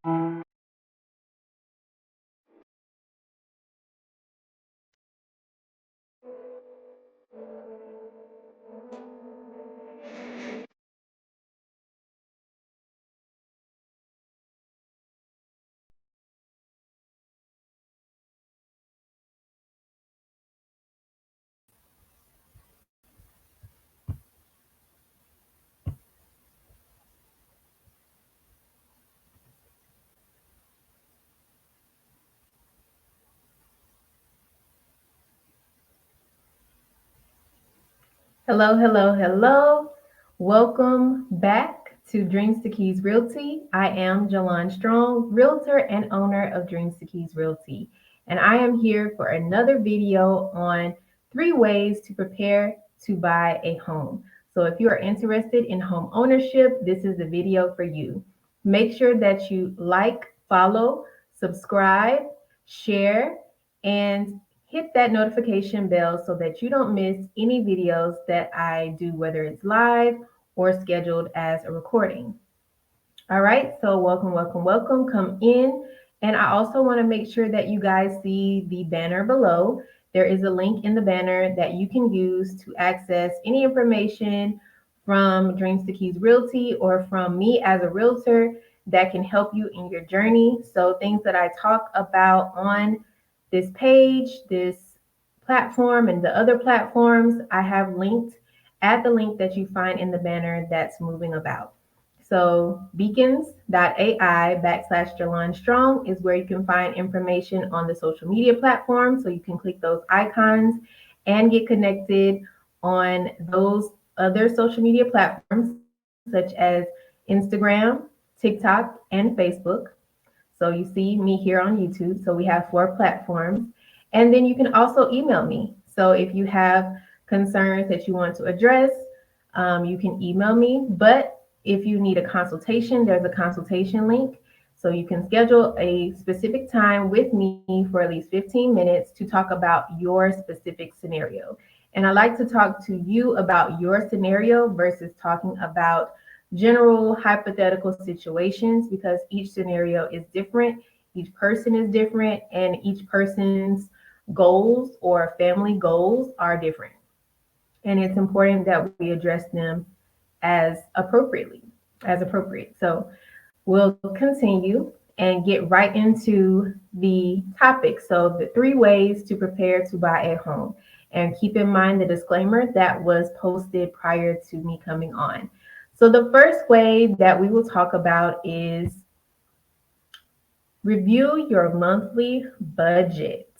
Hello, hello, hello. Welcome back to Dreams to Keys Realty. I am Jalon Strong, realtor and owner of Dreams to Keys Realty. And I am here for another video on 3 ways to prepare to buy a home. So if you are interested in home ownership, this is the video for you. Make sure that you like, follow, subscribe, share, and hit that notification bell so that you don't miss any videos that I do, whether it's live or scheduled as a recording. All right, so welcome, welcome, welcome. Come in. And I also want to make sure that you guys see the banner below. There is a link in the banner that you can use to access any information from Dreams to Keys Realty or from me as a realtor that can help you in your journey. So things that I talk about on this page, this platform, and the other platforms, I have linked at the link that you find in the banner that's moving about. So beacons.ai/Jalon Strong is where you can find information on the social media platforms. So you can click those icons and get connected on those other social media platforms such as Instagram, TikTok, and Facebook. So you see me here on YouTube. So we have 4 platforms. And then you can also email me. So if you have concerns that you want to address, you can email me. But if you need a consultation, there's a consultation link. So you can schedule a specific time with me for at least 15 minutes to talk about your specific scenario. And I like to talk to you about your scenario versus talking about general hypothetical situations because each scenario is different, each person is different, and each person's goals or family goals are different. And it's important that we address them as appropriately, as appropriate. So we'll continue and get right into the topic. So the 3 ways to prepare to buy a home. And keep in mind the disclaimer that was posted prior to me coming on. So the first way that we will talk about is review your monthly budget.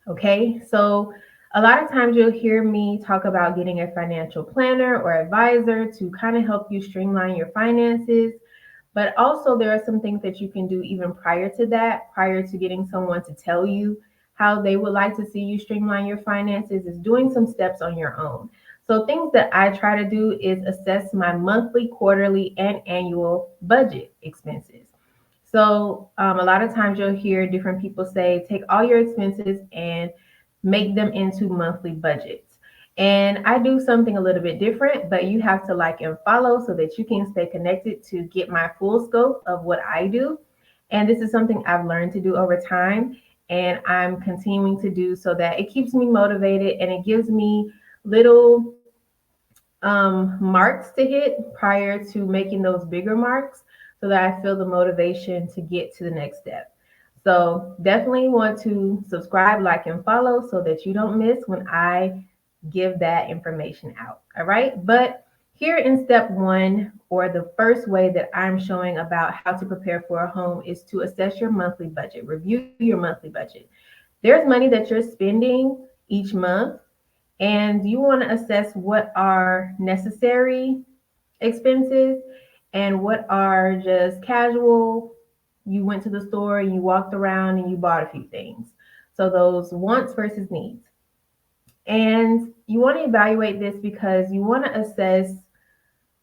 Okay, so a lot of times you'll hear me talk about getting a financial planner or advisor to kind of help you streamline your finances. But also, there are some things that you can do even prior to that, prior to getting someone to tell you how they would like to see you streamline your finances, is doing some steps on your own. So, things that I try to do is assess my monthly, quarterly, and annual budget expenses. So, a lot of times you'll hear different people say, take all your expenses and make them into monthly budgets. And I do something a little bit different, but you have to like and follow so that you can stay connected to get my full scope of what I do. And this is something I've learned to do over time, and I'm continuing to do so that it keeps me motivated and it gives me little marks to hit prior to making those bigger marks so that I feel the motivation to get to the next step. So definitely want to subscribe, like, and follow so that you don't miss when I give that information out. All right. But here in step 1, or the first way that I'm showing about how to prepare for a home, is to assess your monthly budget, review your monthly budget. There's money that you're spending each month, and you want to assess what are necessary expenses and what are just casual. You went to the store and you walked around and you bought a few things. So those wants versus needs. And you want to evaluate this because you want to assess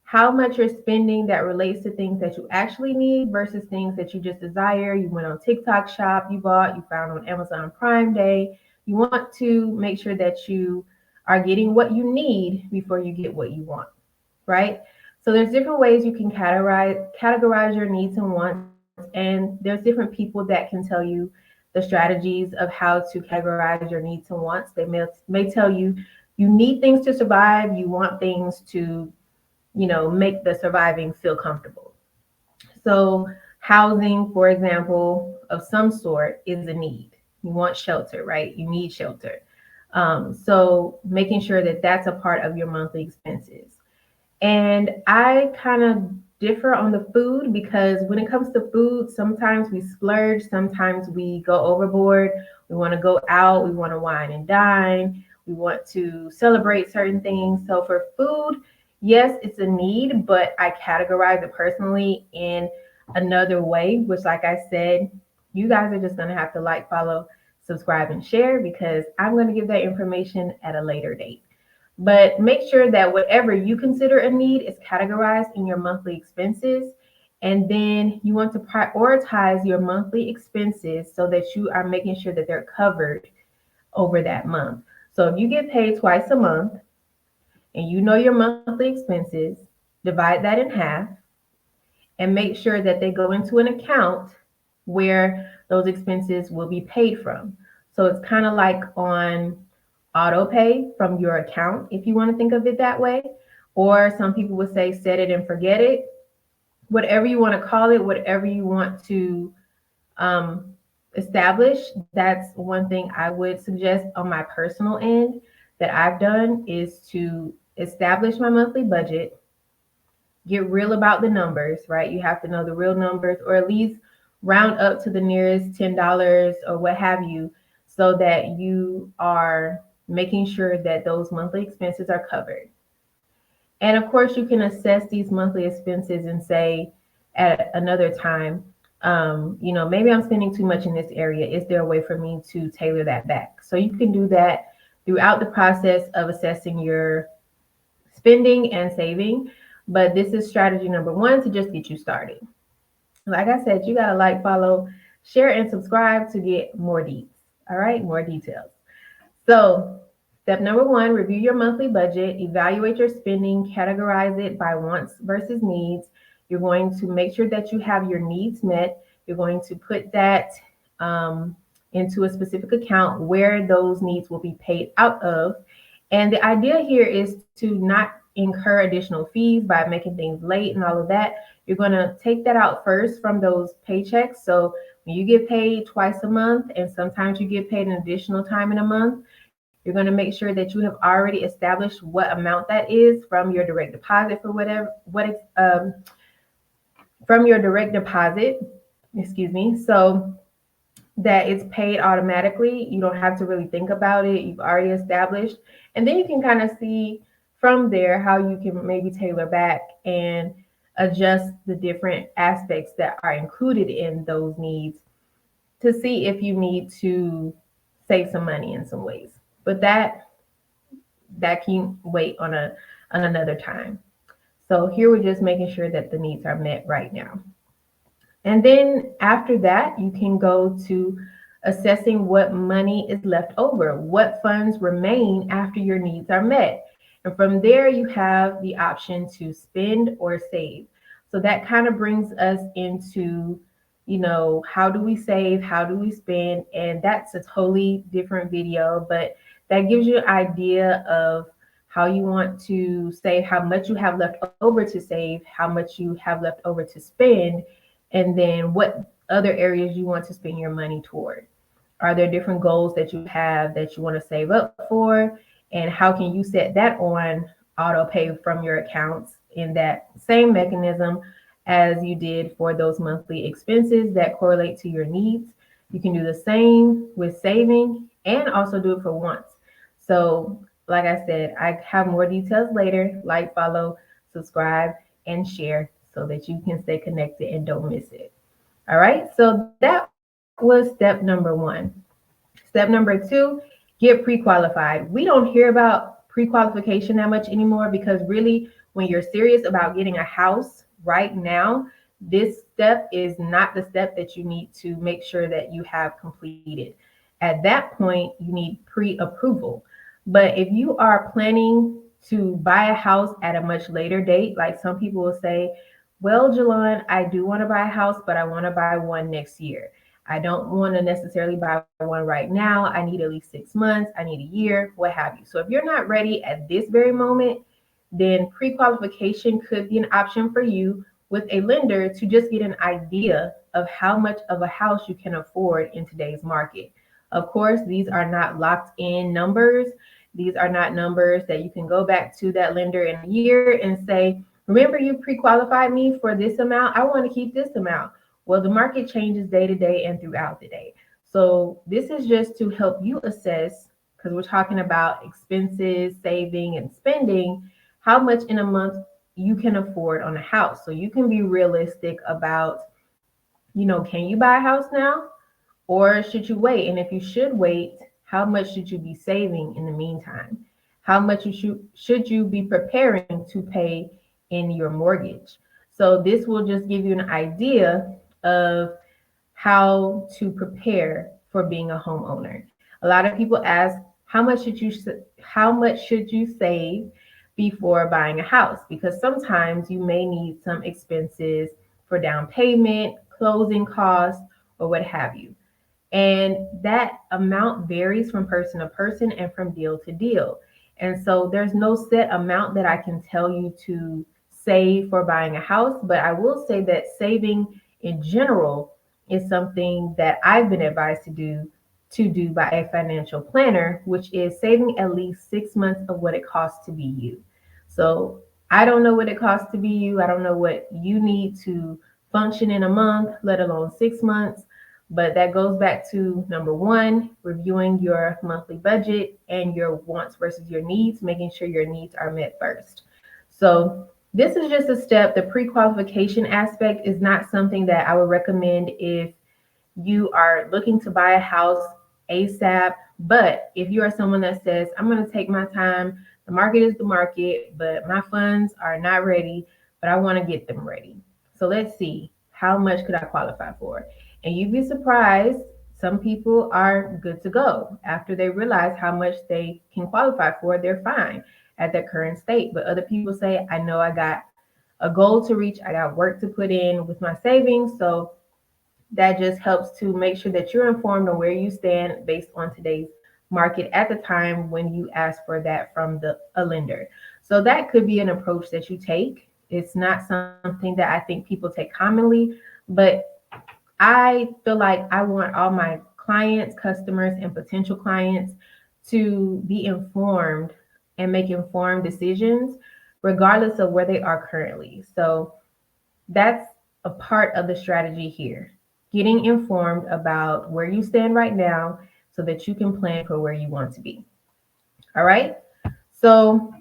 how much you're spending that relates to things that you actually need versus things that you just desire. You went on TikTok shop, you bought, you found on Amazon Prime Day. You want to make sure that you are getting what you need before you get what you want, right? So there's different ways you can categorize your needs and wants and there's different people that can tell you the strategies of how to categorize your needs and wants. They may tell you you need things to survive, you want things to, make the surviving feel comfortable. So housing, for example, of some sort is a need. You want shelter, right? You need shelter. So making sure that that's a part of your monthly expenses. And I kind of differ on the food because when it comes to food, sometimes we splurge, sometimes we go overboard. We want to go out, we want to wine and dine, we want to celebrate certain things. So for food, yes, it's a need, but I categorize it personally in another way, which, like I said, you guys are just going to have to like, follow, subscribe, and share because I'm going to give that information at a later date. But make sure that whatever you consider a need is categorized in your monthly expenses. And then you want to prioritize your monthly expenses so that you are making sure that they're covered over that month. So if you get paid twice a month and you know your monthly expenses, divide that in half and make sure that they go into an account where those expenses will be paid from. So it's kind of like on auto pay from your account, if you want to think of it that way. Or some people would say set it and forget it. Whatever you want to call it, whatever you want to establish, that's one thing I would suggest on my personal end that I've done is to establish my monthly budget, get real about the numbers, right? You have to know the real numbers or at least round up to the nearest $10 or what have you so that you are making sure that those monthly expenses are covered. And of course, you can assess these monthly expenses and say at another time, maybe I'm spending too much in this area. Is there a way for me to tailor that back? So you can do that throughout the process of assessing your spending and saving. But this is strategy number one to just get you started. Like I said, you got to like, follow, share, and subscribe to get more deets. All right, more details. So step number one, review your monthly budget, evaluate your spending, categorize it by wants versus needs. You're going to make sure that you have your needs met. You're going to put that into a specific account where those needs will be paid out of. And the idea here is to not incur additional fees by making things late and all of that. You're going to take that out first from those paychecks. So when you get paid twice a month, and sometimes you get paid an additional time in a month, you're going to make sure that you have already established what amount that is from your direct deposit for from your direct deposit, so that it's paid automatically. You don't have to really think about it. You've already established. And then you can kind of see from there how you can maybe tailor back and adjust the different aspects that are included in those needs to see if you need to save some money in some ways. But that can wait on another time. So here we're just making sure that the needs are met right now. And then after that, you can go to assessing what money is left over, what funds remain after your needs are met. And from there, you have the option to spend or save. So that kind of brings us into, how do we save? How do we spend? And that's a totally different video, but that gives you an idea of how you want to save, how much you have left over to save, how much you have left over to spend, and then what other areas you want to spend your money toward. Are there different goals that you have that you want to save up for? And how can you set that on auto pay from your accounts in that same mechanism as you did for those monthly expenses that correlate to your needs? You can do the same with saving and also do it for wants. So like I said, I have more details later. Like, follow, subscribe, and share so that you can stay connected and don't miss it. All right, so that was step number one. Step number two, get pre-qualified. We don't hear about pre-qualification that much anymore because really, when you're serious about getting a house right now, this step is not the step that you need to make sure that you have completed. At that point, you need pre-approval. But if you are planning to buy a house at a much later date, like some people will say, well, Jalon, I do want to buy a house, but I want to buy one next year. I don't want to necessarily buy one right now. I need at least 6 months, I need a year, what have you. So if you're not ready at this very moment, then pre-qualification could be an option for you with a lender to just get an idea of how much of a house you can afford in today's market. Of course, these are not locked in numbers. These are not numbers that you can go back to that lender in a year and say, remember you pre-qualified me for this amount, I want to keep this amount. Well, the market changes day to day and throughout the day. So this is just to help you assess, because we're talking about expenses, saving, and spending, how much in a month you can afford on a house. So you can be realistic about, can you buy a house now? Or should you wait? And if you should wait, how much should you be saving in the meantime? How much should you be preparing to pay in your mortgage? So this will just give you an idea of how to prepare for being a homeowner. A lot of people ask, how much should you save before buying a house? Because sometimes you may need some expenses for down payment, closing costs, or what have you. And that amount varies from person to person and from deal to deal. And so there's no set amount that I can tell you to save for buying a house, but I will say that saving in general is something that I've been advised to do by a financial planner, which is saving at least 6 months of what it costs to be you. So I don't know what it costs to be you. I don't know what you need to function in a month, let alone 6 months. But that goes back to number one, reviewing your monthly budget and your wants versus your needs, making sure your needs are met first. So this is just a step. The pre-qualification aspect is not something that I would recommend if you are looking to buy a house ASAP. But if you are someone that says, I'm going to take my time, the market is the market, but my funds are not ready, but I want to get them ready. So let's see, how much could I qualify for? And you'd be surprised, some people are good to go. After they realize how much they can qualify for, they're fine at their current state. But other people say, I know I got a goal to reach, I got work to put in with my savings. So that just helps to make sure that you're informed on where you stand based on today's market at the time when you ask for that from a lender. So that could be an approach that you take. It's not something that I think people take commonly, but I feel like I want all my clients, customers, and potential clients to be informed and make informed decisions regardless of where they are currently. So that's a part of the strategy here. Getting informed about where you stand right now so that you can plan for where you want to be. All right. So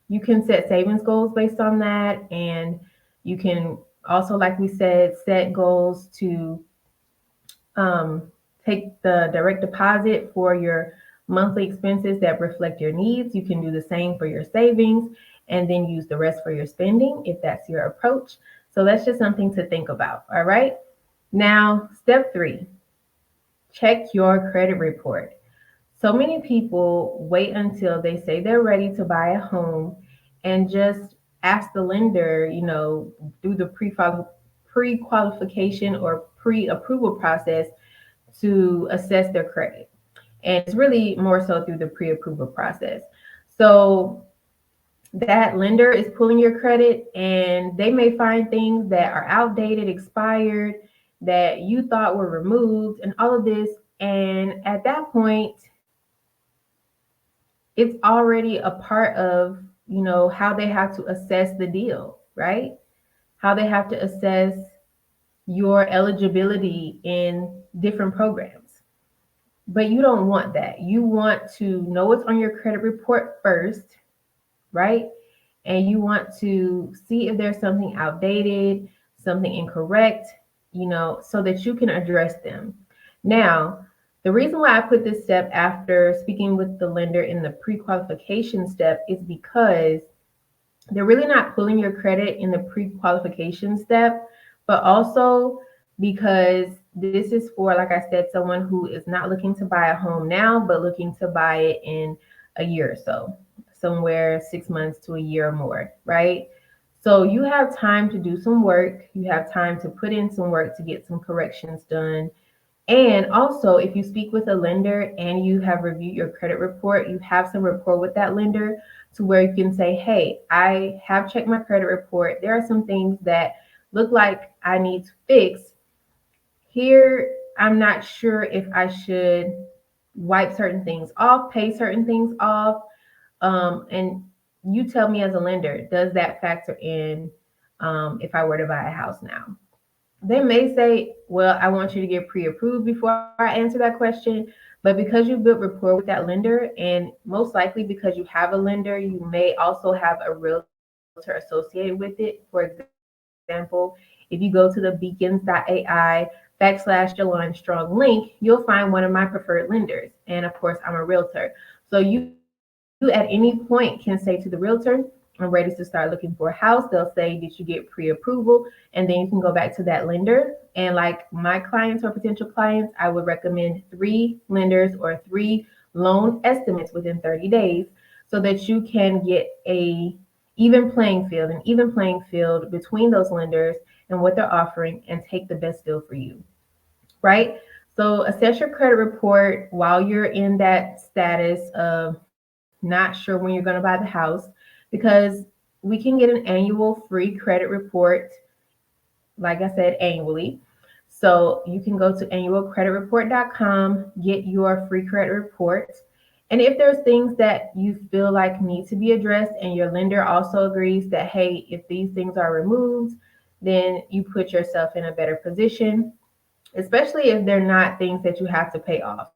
you can set savings goals based on that. And you can also, like we said, set goals to take the direct deposit for your monthly expenses that reflect your needs. You can do the same for your savings and then use the rest for your spending if that's your approach. So that's just something to think about. All right. Now, step 3, check your credit report. So many people wait until they say they're ready to buy a home and just ask the lender, through the pre-qualification or pre-approval process to assess their credit. And it's really more so through the pre-approval process. So that lender is pulling your credit and they may find things that are outdated, expired, that you thought were removed, and all of this. And at that point, it's already a part of, how they have to assess the deal, right? How they have to assess your eligibility in different programs. But you don't want that. You want to know what's on your credit report first, right? And you want to see if there's something outdated, something incorrect, so that you can address them. Now, the reason why I put this step after speaking with the lender in the pre-qualification step is because they're really not pulling your credit in the pre-qualification step, but also because this is for, like I said, someone who is not looking to buy a home now, but looking to buy it in a year or so, somewhere 6 months to a year or more, right? So you have time to do some work. You have time to put in some work to get some corrections done. And also, if you speak with a lender and you have reviewed your credit report, you have some rapport with that lender to where you can say, hey, I have checked my credit report. There are some things that look like I need to fix. Here, I'm not sure if I should wipe certain things off, pay certain things off. And you tell me as a lender, does that factor in if I were to buy a house now? They may say, well, I want you to get pre-approved before I answer that question. But because you built rapport with that lender, and most likely because you have a lender, you may also have a realtor associated with it. For example, if you go to the beacons.ai /Jalon Strong link, you'll find one of my preferred lenders. And of course, I'm a realtor. So you at any point can say to the realtor, I'm ready to start looking for a house. They'll say, did you get pre-approval? And then you can go back to that lender. And like my clients or potential clients, I would recommend 3 lenders or 3 loan estimates within 30 days so that you can get an even playing field between those lenders and what they're offering and take the best deal for you, right? So assess your credit report while you're in that status of not sure when you're going to buy the house, because we can get an annual free credit report, like I said, annually. So you can go to annualcreditreport.com, get your free credit report. And if there's things that you feel like need to be addressed and your lender also agrees that, hey, if these things are removed, then you put yourself in a better position, especially if they're not things that you have to pay off.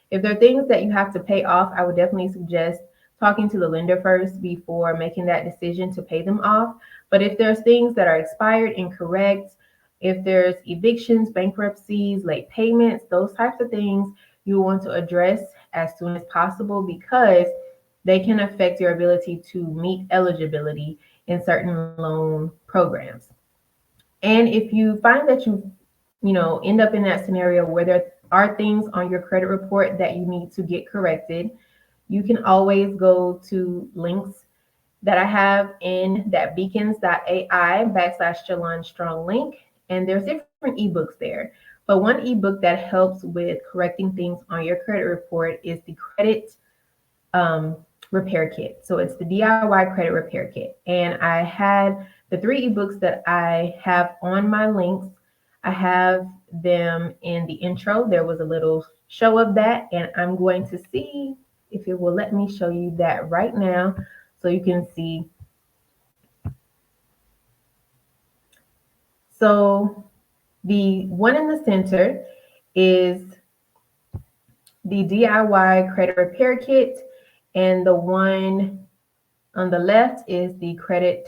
If they're things that you have to pay off, I would definitely suggest talking to the lender first before making that decision to pay them off. But if there's things that are expired, incorrect, if there's evictions, bankruptcies, late payments, those types of things, you want to address as soon as possible because they can affect your ability to meet eligibility in certain loan programs. And if you find that you end up in that scenario where there are things on your credit report that you need to get corrected, you can always go to links that I have in that beacons.ai /Jalon Strong link. And there's different ebooks there. But one ebook that helps with correcting things on your credit report is the credit um, repair kit. So it's the DIY credit repair kit. And I had the 3 ebooks that I have on my links. I have them in the intro. There was a little show of that, and I'm going to see if it will let me show you that right now so you can see. So the one in the center is the DIY credit repair kit, and the one on the left is the credit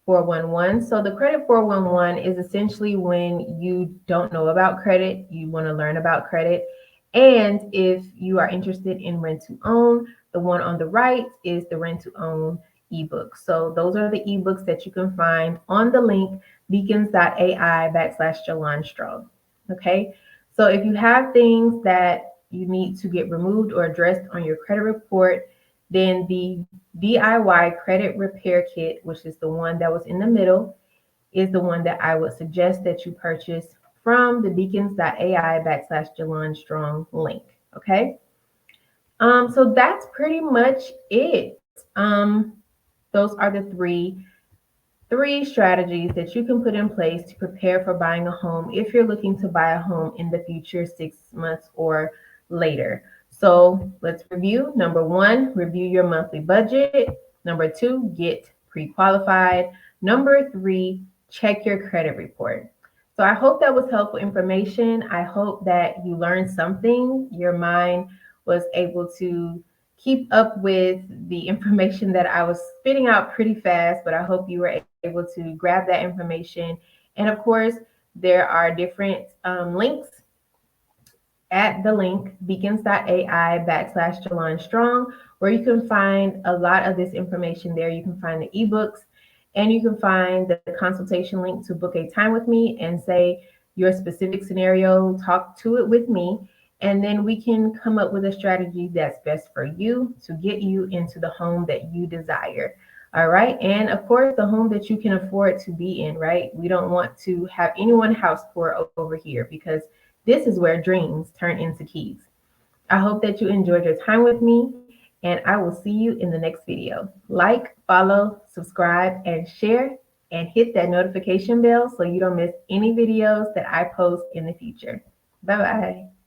411. So the credit 411 is essentially when you don't know about credit, you want to learn about credit. And if you are interested in rent to own, the one on the right is the rent to own ebook. So those are the ebooks that you can find on the link beacons.ai /Jalon Strong. Okay. So if you have things that you need to get removed or addressed on your credit report, then the DIY credit repair kit, which is the one that was in the middle, is the one that I would suggest that you purchase from the beacons.ai /Jalon Strong link. Okay. So that's pretty much it. Those are the three strategies that you can put in place to prepare for buying a home if you're looking to buy a home in the future, 6 months or later. So let's review. Number 1, review your monthly budget. Number 2, get pre-qualified. Number 3, check your credit report. So I hope that was helpful information. I hope that you learned something. Your mind was able to keep up with the information that I was spitting out pretty fast, but I hope you were able to grab that information. And of course, there are different links at the link beacons.ai /Jalon Strong, where you can find a lot of this information there. You can find the ebooks and you can find the consultation link to book a time with me and say your specific scenario, talk to it with me, and then we can come up with a strategy that's best for you to get you into the home that you desire. All right. And of course, the home that you can afford to be in, right? We don't want to have anyone house poor over here because this is where dreams turn into keys. I hope that you enjoyed your time with me, and I will see you in the next video. Like, follow, subscribe, and share, and hit that notification bell so you don't miss any videos that I post in the future. Bye bye.